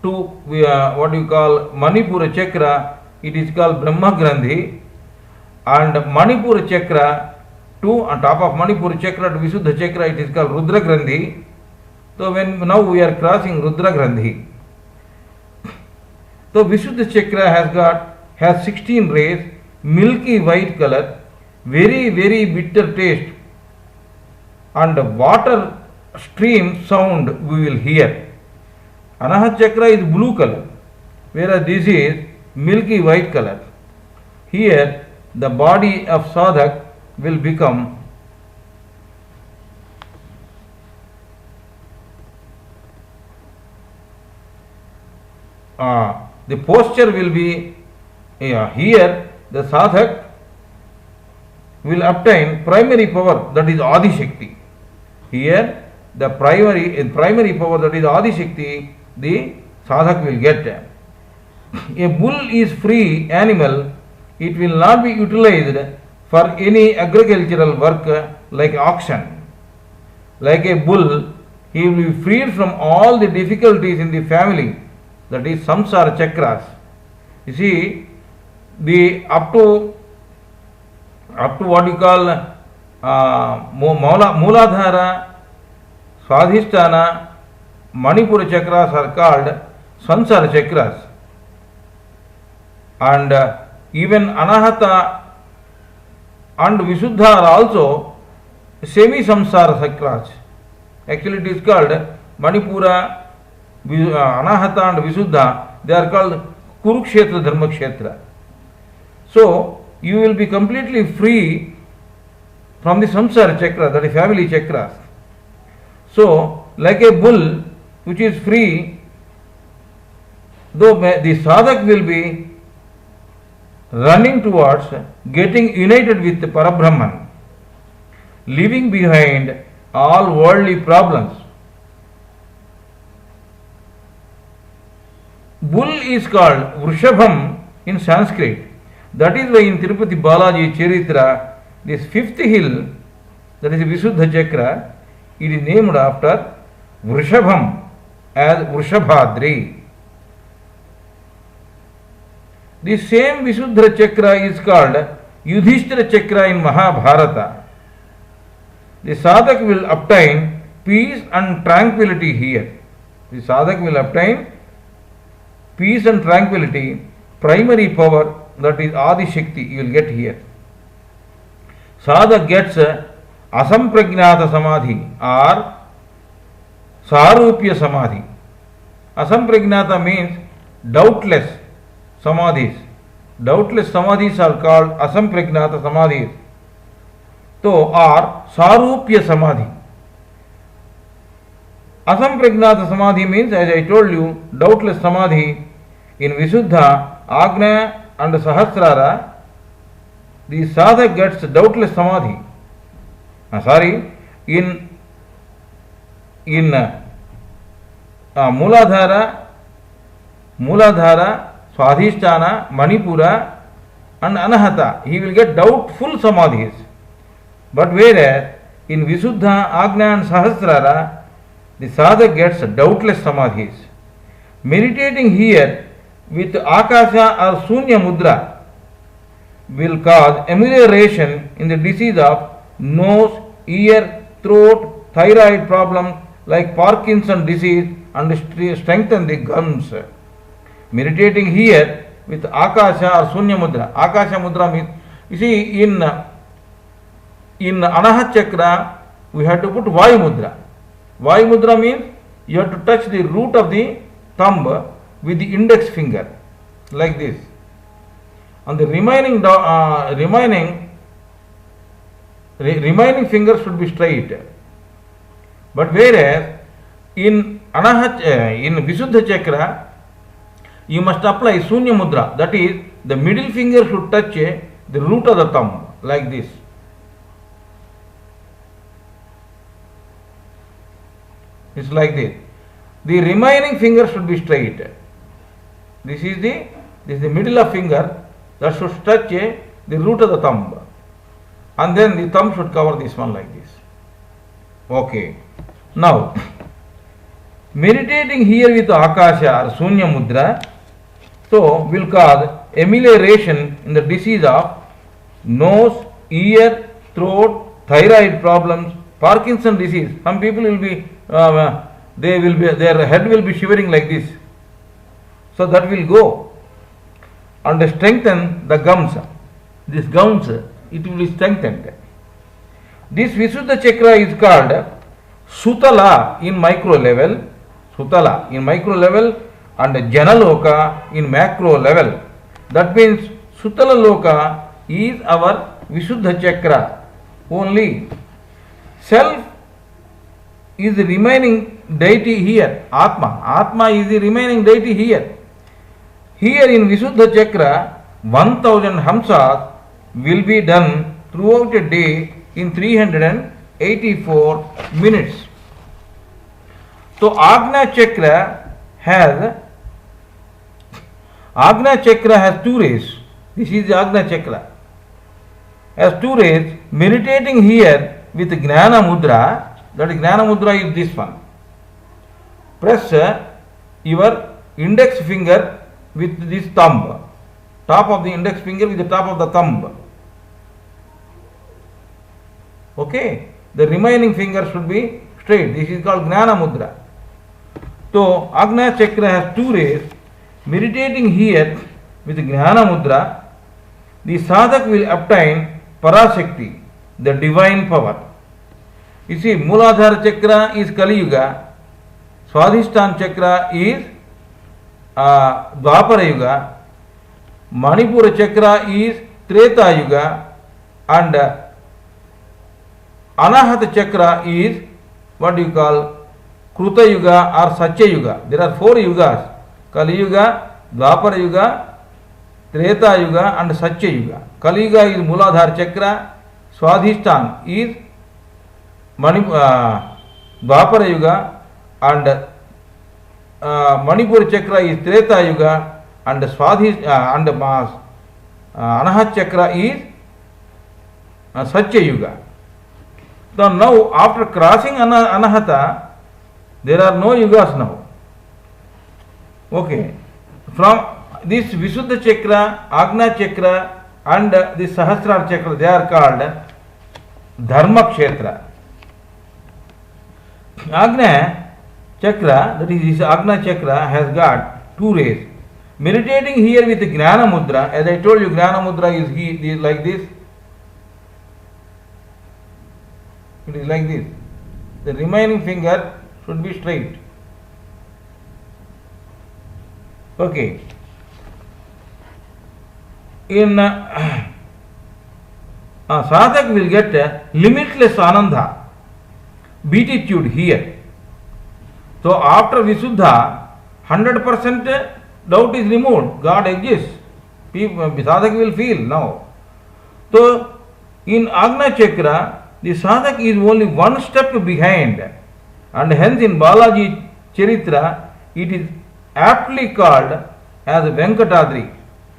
to what you call Manipura Chakra, it is called Brahma Grandhi, and Manipura Chakra to on top of Manipura Chakra to Visuddha Chakra, it is called Rudra Grandhi. So now we are crossing Rudra Grandhi. So Visuddha Chakra has 16 rays, milky white color, very very bitter taste, and water stream sound we will hear. Anahat Chakra is blue color, whereas this is milky white color. Here the body of sadhak will become the posture will be here the sadhak will obtain primary power, that is Adi Shakti. Here the primary power, that is Adi Shakti, the sadhak will get. A bull is free animal. It will not be utilized for any agricultural work like oxen. Like a bull, he will be freed from all the difficulties in the family, that is samsara chakras. You see, the up to what you call Mooladhara, Swadhisthana, Manipura chakras are called samsara chakras, and even Anahata and Visuddha are also semi samsara chakras. Actually, it is called Manipura, Anahata and Visuddha, they are called Kurukshetra Dharmakshetra. So, you will be completely free from the samsara chakra, that is family chakras. So, like a bull which is free, though the sadhak will be running towards getting united with the Parabrahman, leaving behind all worldly problems. Bull is called Vrishabham in Sanskrit. That is why in Tirupati Balaji Charitra, this fifth hill, that is Visuddha Chakra, it is named after Vrishabham as Vrishabhadri. The same Visuddha Chakra is called Yudhishthira Chakra in Mahabharata. The sadhak will obtain peace and tranquility here. The sadhak will obtain peace and tranquility, primary power, that is Adi Shakti, you will get here. Sadhak gets Asampragnata Samadhi or Sarupya Samadhi. Asampragnata means doubtless Samadhis. Doubtless Samadhis are called Asampragnata Samadhis. So, or Sarupya Samadhi. Asampragnata Samadhi means, as I told you, doubtless Samadhi. In Visuddha, Agna and Sahasrara, the sadhak gets doubtless Samadhi. In Mooladhara, Swadhisthana, Manipura and Anahata, he will get doubtful Samadhis. But whereas in Visuddha, Agna and Sahasrara, the sadhak gets doubtless Samadhis. Meditating here with Akasha or Sunya Mudra will cause amelioration in the disease of nose, ear, throat, thyroid problems like Parkinson disease and strengthen the gums. Meditating here with Akasha or Sunya Mudra. Akasha Mudra means, you see, in Anahat Chakra, we have to put Vayu Mudra. Vayu Mudra means you have to touch the root of the thumb with the index finger, like this. And the remaining fingers should be straight. But whereas in Visuddha Chakra, you must apply Sunya Mudra, that is, the middle finger should touch the root of the thumb. like this. It's like this. The remaining finger should be straight. This is the middle of finger that should touch the root of the thumb, and then the thumb should cover this one like this. Okay. Now, meditating here with Akasha or Sunya Mudra, so will cause amelioration in the disease of nose, ear, throat, thyroid problems, Parkinson disease. Some people will be, their head will be shivering like this. So that will go and strengthen the gums. These gums, it will be strengthened. This Visuddha chakra is called Sutala in micro level, Sutala in micro level, and Janaloka in macro level. That means Sutala Loka is our Visuddha chakra only. Self is the remaining deity here, Atma. Atma is the remaining deity here. Here in Visuddha chakra, 1000 hamsas will be done throughout a day in 384 minutes. So Agna chakra has two rays. This is the Agna chakra. Has two rays. Meditating here with Gnana Mudra, that Gnana Mudra is this one. Press your index finger with this thumb, top of the index finger with the top of the thumb. Okay, the remaining finger should be straight. This is called Gnana Mudra. So Agna chakra has two rays. Meditating here with Gnana Mudra, the sadhak will obtain Parashakti, the divine power. You see, Mooladhara chakra is Kali Yuga, Swadhisthana chakra is Dwapara Yuga, Manipura chakra is Treta Yuga, and Anahata chakra is what you call Kruta Yuga or Satya Yuga. There are four yugas: Kali Yuga, Dwapara Yuga, Treta Yuga, and Satya Yuga. Kali Yuga is Mooladhara chakra, Swadhisthana is Dwapara Yuga, and Manipur chakra is Treta Yuga, and Anahat chakra is Satya Yuga. So now after crossing Anahata, there are no yugas now. Okay. From this Visuddha chakra, Agna chakra, and the Sahasrara chakra, they are called Dharma Kshetra. Agna chakra, that is this Agna chakra, has got two rays. Meditating here with Gnana Mudra, as I told you, Gnana Mudra is like this. It is like this. The remaining finger should be straight. Okay. In sadhak will get limitless ananda, beatitude here. So after Visuddha, 100% doubt is removed. God exists. Sadhak will feel now. So in Agna chakra, the sadhak is only one step behind, and hence in Balaji Charitra it is aptly called as Venkatadri.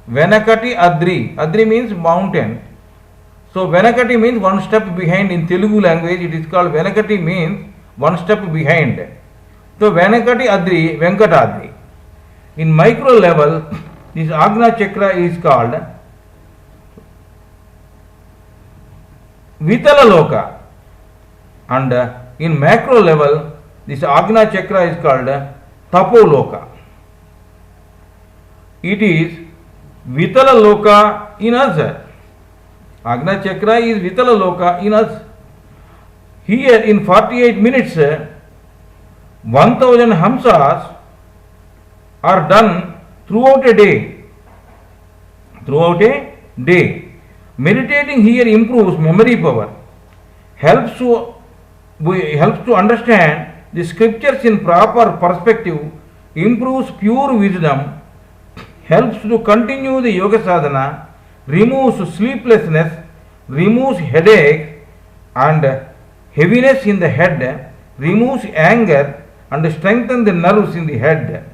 Venakati Adri. Adri means mountain. So Venakati means one step behind. In Telugu language it is called Venakati means one step behind. So Venakati Adri, Venkatadri. In micro level, this Agna chakra is called Vitala Loka, and in macro level, this Agna chakra is called Tapo Loka. It is Vitala Loka in us. Agna chakra is Vitala Loka in us. Here in 48 minutes, 1000 hamsas are done throughout a day. Throughout a day. Meditating here improves memory power, helps to understand the scriptures in proper perspective, improves pure wisdom, helps to continue the yoga sadhana, removes sleeplessness, removes headache and heaviness in the head, removes anger and strengthens the nerves in the head.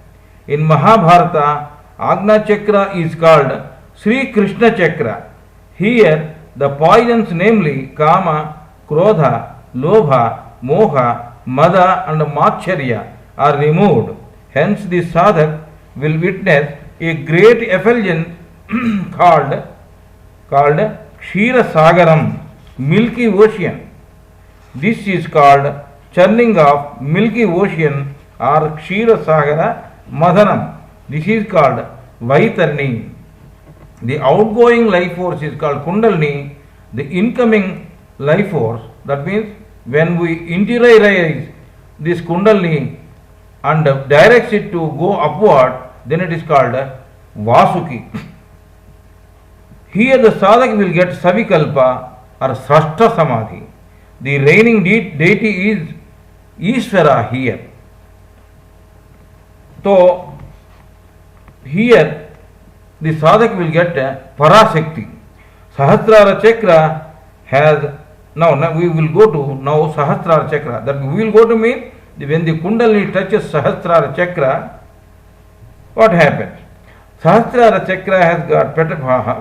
In Mahabharata, Agna Chakra is called Sri Krishna Chakra. Here, the poisons, namely Kama, Krodha, Lobha, Moha, Mada and Macharya, are removed. Hence, the sadhak will witness a great effulgence called Kshira Sagaram, milky ocean. This is called churning of milky ocean or Kshira Sagara Madanam. This is called Vaitarni. The outgoing life force is called Kundalini. The incoming life force, that means when we interiorize this Kundalini and directs it to go upward, then it is called Vasuki. Here the sadhak will get Savikalpa or Srashta Samadhi. The reigning deity is Ishvara here. So, here the sadhak will get Parashakti. Sahasrara Chakra has, now we will go to now Sahasrara Chakra. That we will go to mean when the Kundalini touches Sahasrara Chakra, what happens? Sahasrara Chakra has got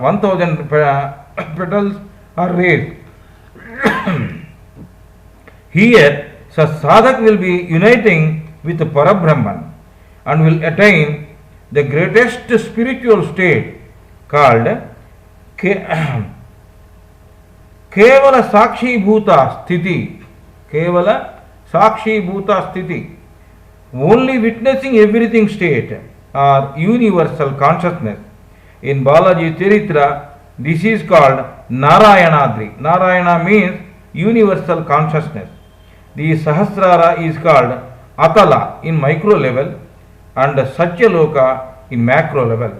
1000 petals are raised. Here, sadhak will be uniting with Parabrahman and will attain the greatest spiritual state called Kevala Sakshi Bhuta Sthiti. Kevala Sakshi Bhuta Sthiti. Only witnessing everything state or universal consciousness. In Balaji Charitra, this is called Narayanadri. Narayana means universal consciousness. The Sahasrara is called Atala in micro level and Satyaloka in macro level.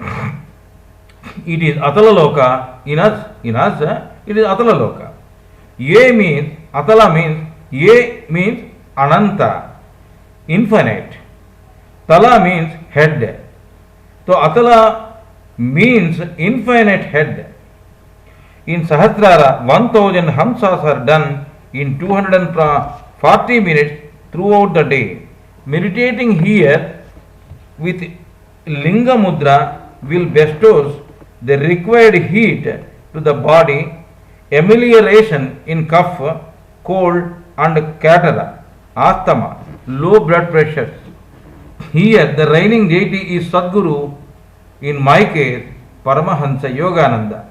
It is Atalaloka in us, it is Atalaloka. Ye means, Atala means, Ye means Ananta, infinite. Tala means head. So Atala means infinite head. In Sahasrara, 1000 Hamsas are done in 240 minutes throughout the day. Meditating here with Linga Mudra will bestows the required heat to the body, amelioration in cough, cold and catarrh, asthma, low blood pressure. Here the reigning deity is Sadguru, in my case Paramahansa Yogananda.